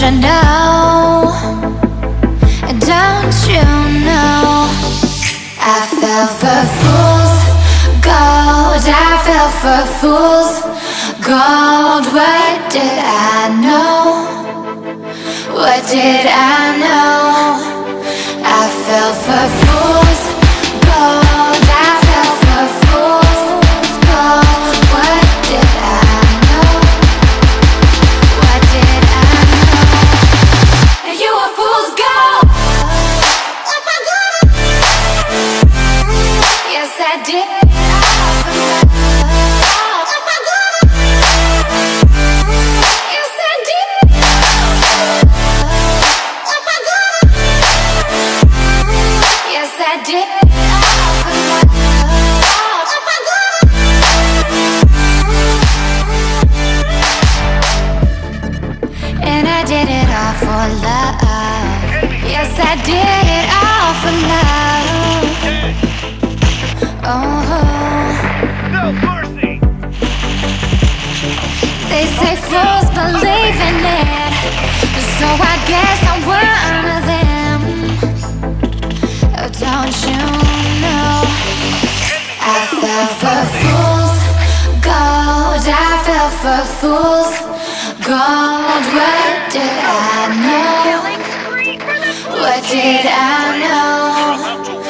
you know? Don't you know? I fell for fools gold. I fell for fools gold. What did I know? What did I know? I fell for fools gold. I fell for fools gold. What did I know? What did I know? You were fool's gold. Yes, I did. Yes, I did. Yes, I did. And I did it all for love. Yes, I did it all for love. Oh, No mercy. they say fools believe in it, so I guess I'm one of them. Oh, don't you know? I fell for fools gold. I fell for fools gold. What did I know? What did I know?